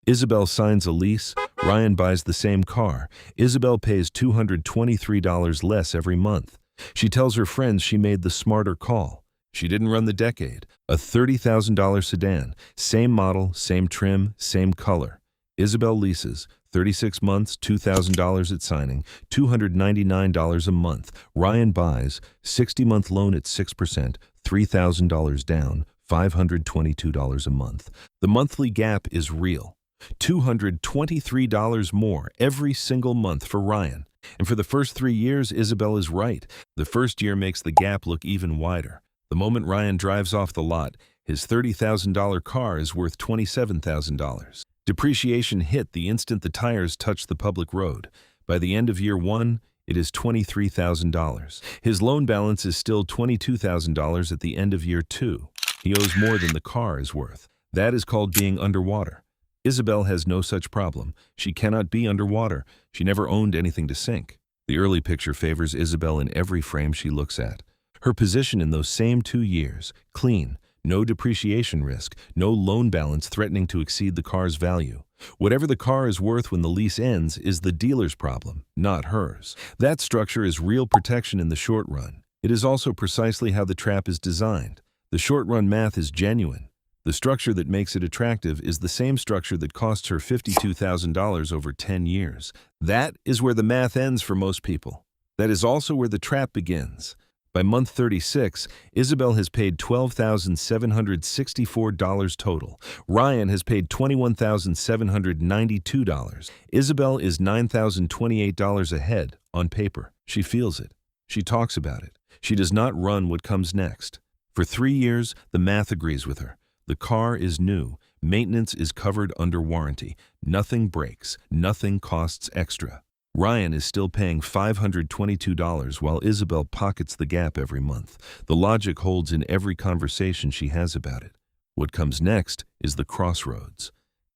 Isabel signs a lease. Ryan buys the same car. Isabel pays $223 less every month. She tells her friends she made the smarter call. She didn't run the decade. A $30,000 sedan. Same model, same trim, same color. Isabel leases. 36 months, $2,000 at signing, $299 a month. Ryan buys. 60-month loan at 6%, $3,000 down, $522 a month. The monthly gap is real. $223 more every single month for Ryan. And for the first 3 years, Isabel is right. The first year makes the gap look even wider. The moment Ryan drives off the lot, his $30,000 car is worth $27,000. Depreciation hit the instant the tires touched the public road. By the end of year 1, it is $23,000. His loan balance is still $22,000 at the end of year 2. He owes more than the car is worth. That is called being underwater. Isabel has no such problem. She cannot be underwater. She never owned anything to sink. The early picture favors Isabel in every frame she looks at. Her position in those same 2 years, clean, no depreciation risk, no loan balance threatening to exceed the car's value. Whatever the car is worth when the lease ends is the dealer's problem, not hers. That structure is real protection in the short run. It is also precisely how the trap is designed. The short-run math is genuine. The structure that makes it attractive is the same structure that costs her $52,000 over 10 years. That is where the math ends for most people. That is also where the trap begins. By month 36, Isabel has paid $12,764 total. Ryan has paid $21,792. Isabel is $9,028 ahead on paper. She feels it. She talks about it. She does not run what comes next. For 3 years, the math agrees with her. The car is new. Maintenance is covered under warranty. Nothing breaks. Nothing costs extra. Ryan is still paying $522 while Isabel pockets the gap every month. The logic holds in every conversation she has about it. What comes next is the crossroads.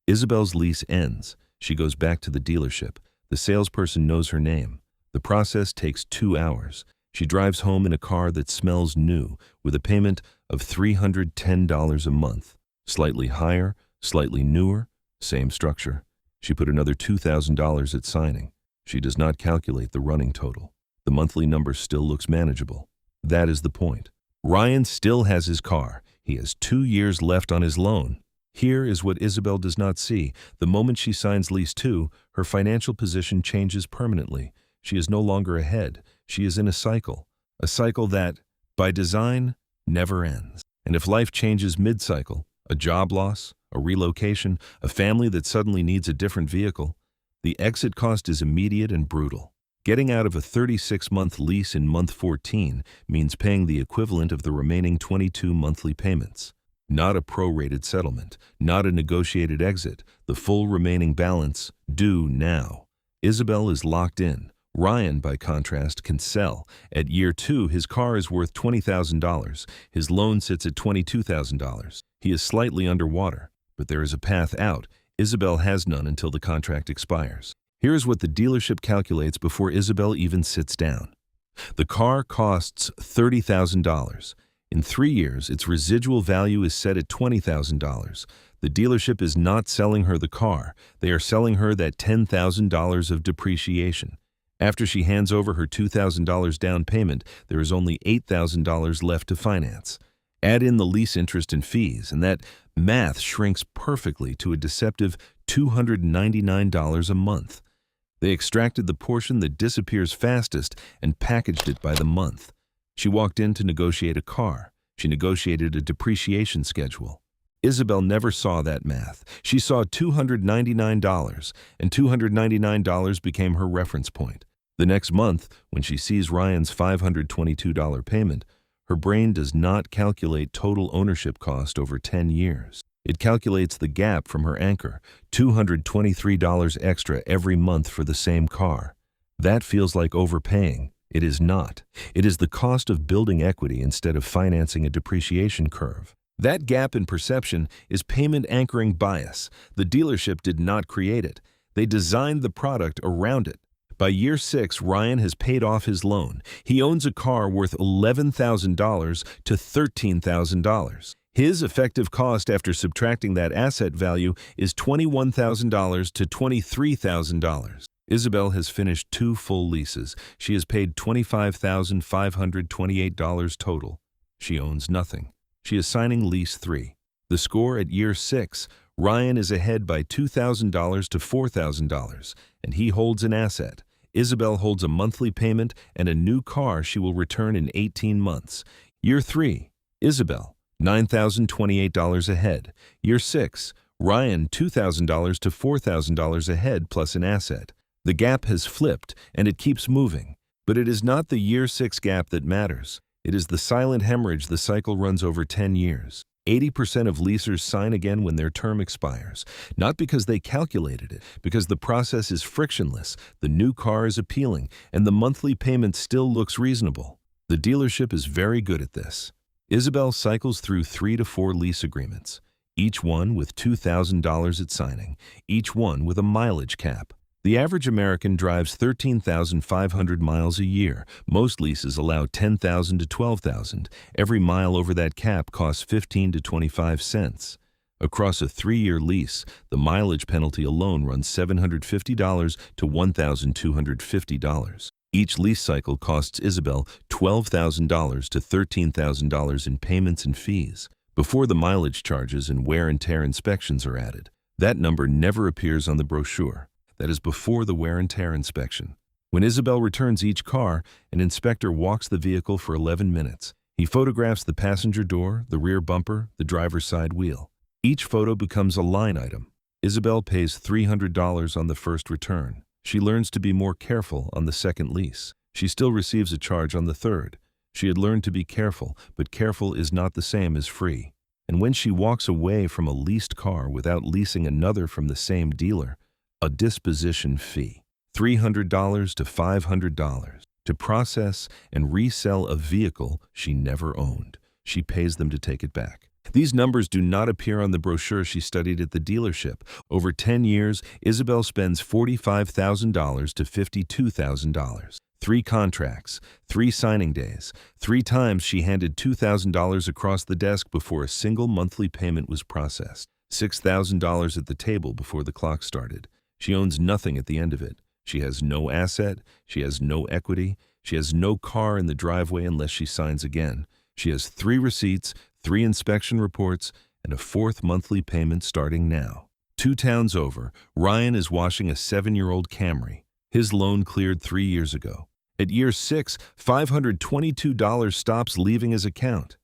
Isabel's lease ends. She goes back to the dealership. The salesperson knows her name. The process takes 2 hours. She drives home in a car that smells new with a payment of $310 a month. Slightly higher, slightly newer, same structure. She put another $2,000 at signing. She does not calculate the running total. The monthly number still looks manageable. That is the point. Ryan still has his car. He has 2 years left on his loan. Here is what Isabel does not see. The moment she signs lease 2, her financial position changes permanently. She is no longer ahead. She is in a cycle that, by design, never ends. And if life changes mid-cycle, a job loss, a relocation, a family that suddenly needs a different vehicle, the exit cost is immediate and brutal. Getting out of a 36-month lease in month 14 means paying the equivalent of the remaining 22 monthly payments. Not a prorated settlement, not a negotiated exit, the full remaining balance, due now. Isabel is locked in. Ryan, by contrast, can sell. At year 2, his car is worth $20,000. His loan sits at $22,000. He is slightly underwater, but there is a path out. Isabel has none until the contract expires. Here is what the dealership calculates before Isabel even sits down. The car costs $30,000. In 3 years, its residual value is set at $20,000. The dealership is not selling her the car. They are selling her that $10,000 of depreciation. After she hands over her $2,000 down payment, there is only $8,000 left to finance. Add in the lease interest and fees, and that math shrinks perfectly to a deceptive $299 a month. They extracted the portion that disappears fastest and packaged it by the month. She walked in to negotiate a car. She negotiated a depreciation schedule. Isabel never saw that math. She saw $299, and $299 became her reference point. The next month, when she sees Ryan's $522 payment, her brain does not calculate total ownership cost over 10 years. It calculates the gap from her anchor, $223 extra every month for the same car. That feels like overpaying. It is not. It is the cost of building equity instead of financing a depreciation curve. That gap in perception is payment anchoring bias. The dealership did not create it. They designed the product around it. By year 6, Ryan has paid off his loan. He owns a car worth $11,000 to $13,000. His effective cost after subtracting that asset value is $21,000 to $23,000. Isabel has finished 2 full leases. She has paid $25,528 total. She owns nothing. She is signing lease 3. The score at year 6, Ryan is ahead by $2,000 to $4,000, and he holds an asset. Isabel holds a monthly payment and a new car she will return in 18 months. Year 3, Isabel, $9,028 ahead. Year 6, Ryan, $2,000 to $4,000 ahead plus an asset. The gap has flipped, and it keeps moving. But it is not the year 6 gap that matters. It is the silent hemorrhage the cycle runs over 10 years. 80% of leasers sign again when their term expires, not because they calculated it, because the process is frictionless, the new car is appealing, and the monthly payment still looks reasonable. The dealership is very good at this. Isabel cycles through 3 to 4 lease agreements, each one with $2,000 at signing, each one with a mileage cap. The average American drives 13,500 miles a year. Most leases allow 10,000 to 12,000. Every mile over that cap costs 15 to 25 cents. Across a 3-year lease, the mileage penalty alone runs $750 to $1,250. Each lease cycle costs Isabel $12,000 to $13,000 in payments and fees, before the mileage charges and wear and tear inspections are added. That number never appears on the brochure. That is before the wear and tear inspection. When Isabel returns each car, an inspector walks the vehicle for 11 minutes. He photographs the passenger door, the rear bumper, the driver's side wheel. Each photo becomes a line item. Isabel pays $300 on the first return. She learns to be more careful on the second lease. She still receives a charge on the third. She had learned to be careful, but careful is not the same as free. And when she walks away from a leased car without leasing another from the same dealer, a disposition fee, $300 to $500, to process and resell a vehicle she never owned. She pays them to take it back. These numbers do not appear on the brochure she studied at the dealership. Over 10 years, Isabel spends $45,000 to $52,000. 3 contracts, 3 signing days. 3 times she handed $2,000 across the desk before a single monthly payment was processed. $6,000 at the table before the clock started. She owns nothing at the end of it. She has no asset. She has no equity. She has no car in the driveway unless she signs again. She has 3 receipts, 3 inspection reports, and a 4th monthly payment starting now. 2 towns over, Ryan is washing a 7-year-old Camry. His loan cleared 3 years ago. At year 6, $522 stops leaving his account.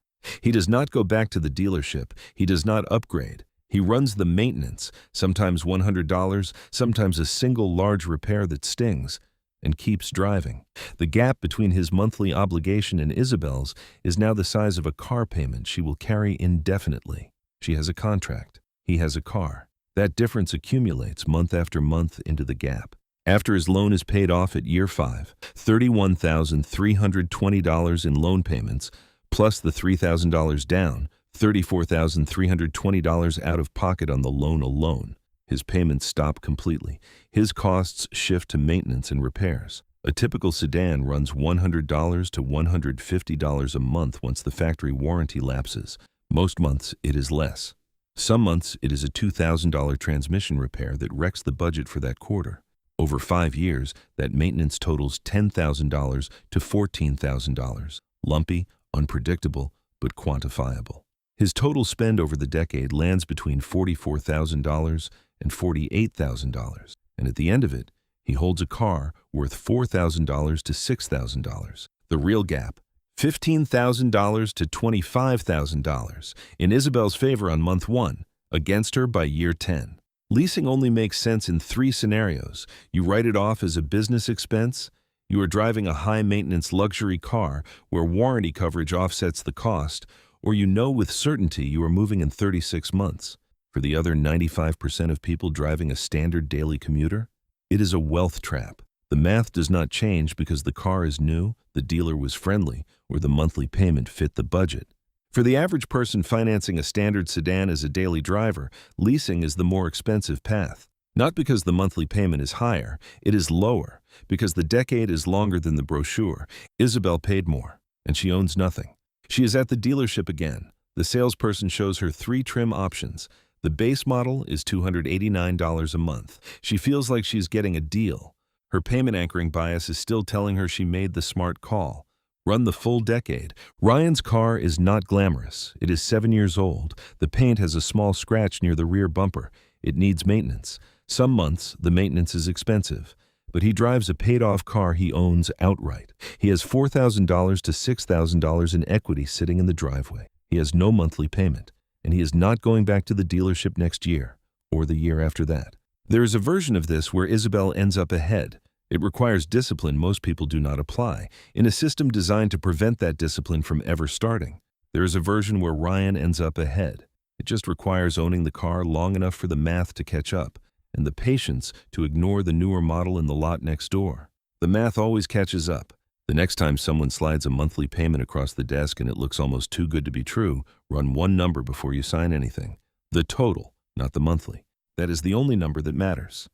He does not go back to the dealership. He does not upgrade. He runs the maintenance, sometimes $100, sometimes a single large repair that stings, and keeps driving. The gap between his monthly obligation and Isabel's is now the size of a car payment she will carry indefinitely. She has a contract. He has a car. That difference accumulates month after month into the gap. After his loan is paid off at year 5, $31,320 in loan payments, plus the $3,000 down, $34,320 out of pocket on the loan alone. His payments stop completely. His costs shift to maintenance and repairs. A typical sedan runs $100 to $150 a month once the factory warranty lapses. Most months it is less. Some months it is a $2,000 transmission repair that wrecks the budget for that quarter. Over 5 years, that maintenance totals $10,000 to $14,000. Lumpy, unpredictable, but quantifiable. His total spend over the decade lands between $44,000 and $48,000, and at the end of it, he holds a car worth $4,000 to $6,000. The real gap, $15,000 to $25,000, in Isabel's favor on month 1, against her by year 10. Leasing only makes sense in 3 scenarios. You write it off as a business expense. You are driving a high-maintenance luxury car where warranty coverage offsets the cost, or you know with certainty you are moving in 36 months. For the other 95% of people driving a standard daily commuter, it is a wealth trap. The math does not change because the car is new, the dealer was friendly, or the monthly payment fit the budget. For the average person financing a standard sedan as a daily driver, leasing is the more expensive path. Not because the monthly payment is higher, it is lower. Because the decade is longer than the brochure, Isabel paid more, and she owns nothing. She is at the dealership again, The salesperson shows her 3 trim options. The base model is $289 a month. She feels like she's getting a deal. Her payment anchoring bias is still telling her she made the smart call. Run the full decade. Ryan's car is not glamorous. It is 7 years old. The paint has a small scratch near the rear bumper. It needs maintenance. Some months, the maintenance is expensive. But he drives a paid-off car he owns outright. He has $4,000 to $6,000 in equity sitting in the driveway. He has no monthly payment, and he is not going back to the dealership next year, or the year after that. There is a version of this where Isabel ends up ahead. It requires discipline most people do not apply, in a system designed to prevent that discipline from ever starting. There is a version where Ryan ends up ahead. It just requires owning the car long enough for the math to catch up, and the patience to ignore the newer model in the lot next door. The math always catches up. The next time someone slides a monthly payment across the desk and it looks almost too good to be true, run one number before you sign anything. The total, not the monthly. That is the only number that matters.